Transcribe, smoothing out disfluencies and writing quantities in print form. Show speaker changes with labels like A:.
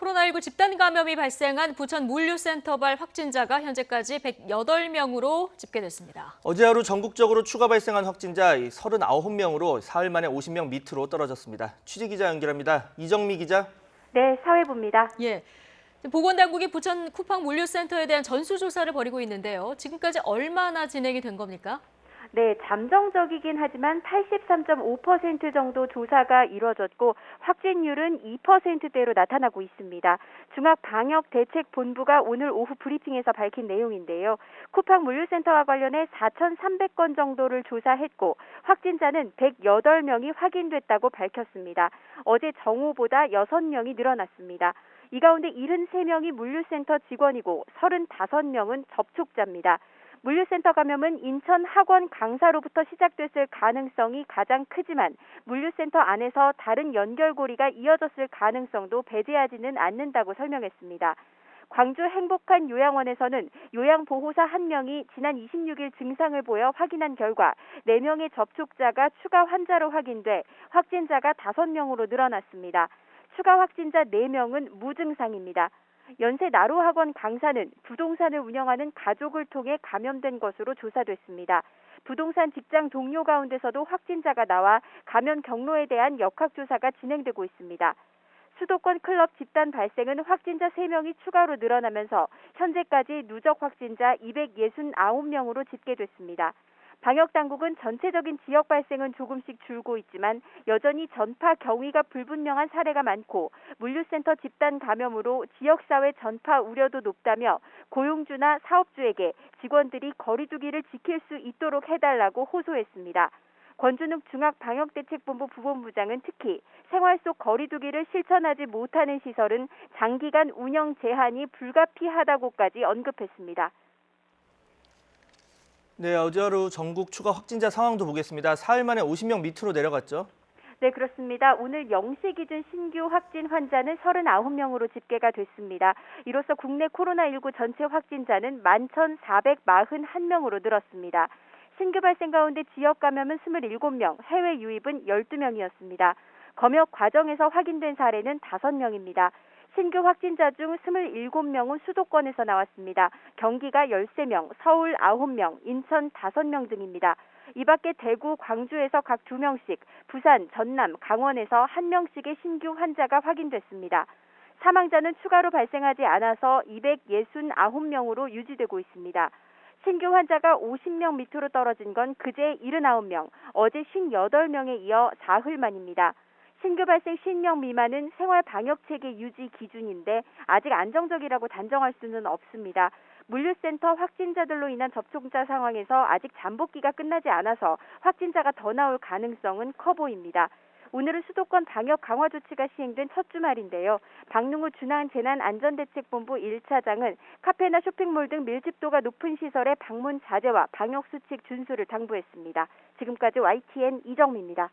A: 코로나19 집단 감염이 발생한 부천 물류센터발 확진자가 현재까지 108명으로 집계됐습니다.
B: 어제 하루 전국적으로 추가 발생한 확진자 39명으로 사흘 만에 50명 밑으로 떨어졌습니다. 취재기자 연결합니다. 이정미 기자.
C: 네, 사회부입니다.
A: 예, 보건당국이 부천 쿠팡 물류센터에 대한 전수조사를 벌이고 있는데요. 지금까지 얼마나 진행이 된 겁니까?
C: 네, 잠정적이긴 하지만 83.5% 정도 조사가 이뤄졌고 확진율은 2%대로 나타나고 있습니다. 중앙방역대책본부가 오늘 오후 브리핑에서 밝힌 내용인데요. 쿠팡 물류센터와 관련해 4,300건 정도를 조사했고 확진자는 108명이 확인됐다고 밝혔습니다. 어제 정오보다 6명이 늘어났습니다. 이 가운데 73명이 물류센터 직원이고 35명은 접촉자입니다. 물류센터 감염은 인천 학원 강사로부터 시작됐을 가능성이 가장 크지만 물류센터 안에서 다른 연결고리가 이어졌을 가능성도 배제하지는 않는다고 설명했습니다. 광주 행복한 요양원에서는 요양보호사 1명이 지난 26일 증상을 보여 확인한 결과 4명의 접촉자가 추가 환자로 확인돼 확진자가 5명으로 늘어났습니다. 추가 확진자 4명은 무증상입니다. 연세 나로학원 강사는 부동산을 운영하는 가족을 통해 감염된 것으로 조사됐습니다. 부동산 직장 동료 가운데서도 확진자가 나와 감염 경로에 대한 역학조사가 진행되고 있습니다. 수도권 클럽 집단 발생은 확진자 3명이 추가로 늘어나면서 현재까지 누적 확진자 269명으로 집계됐습니다. 방역당국은 전체적인 지역 발생은 조금씩 줄고 있지만 여전히 전파 경위가 불분명한 사례가 많고 물류센터 집단 감염으로 지역사회 전파 우려도 높다며 고용주나 사업주에게 직원들이 거리 두기를 지킬 수 있도록 해달라고 호소했습니다. 권준욱 중앙방역대책본부 부본부장은 특히 생활 속 거리 두기를 실천하지 못하는 시설은 장기간 운영 제한이 불가피하다고까지 언급했습니다.
B: 네, 어제 하루 전국 추가 확진자 상황도 보겠습니다. 사흘 만에 50명 밑으로 내려갔죠?
C: 네, 그렇습니다. 오늘 0시 기준 신규 확진 환자는 39명으로 집계가 됐습니다. 이로써 국내 코로나19 전체 확진자는 11,441명으로 늘었습니다. 신규 발생 가운데 지역 감염은 27명, 해외 유입은 12명이었습니다. 검역 과정에서 확인된 사례는 5명입니다. 신규 확진자 중 27명은 수도권에서 나왔습니다. 경기가 13명, 서울 9명, 인천 5명 등입니다. 이 밖에 대구, 광주에서 각 2명씩, 부산, 전남, 강원에서 1명씩의 신규 환자가 확인됐습니다. 사망자는 추가로 발생하지 않아서 269명으로 유지되고 있습니다. 신규 환자가 50명 밑으로 떨어진 건 그제 79명, 어제 58명에 이어 사흘 만입니다. 신규 발생 10명 미만은 생활 방역 체계 유지 기준인데 아직 안정적이라고 단정할 수는 없습니다. 물류센터 확진자들로 인한 접촉자 상황에서 아직 잠복기가 끝나지 않아서 확진자가 더 나올 가능성은 커 보입니다. 오늘은 수도권 방역 강화 조치가 시행된 첫 주말인데요. 박능우 중앙재난안전대책본부 1차장은 카페나 쇼핑몰 등 밀집도가 높은 시설의 방문 자제와 방역 수칙 준수를 당부했습니다. 지금까지 YTN 이정미입니다.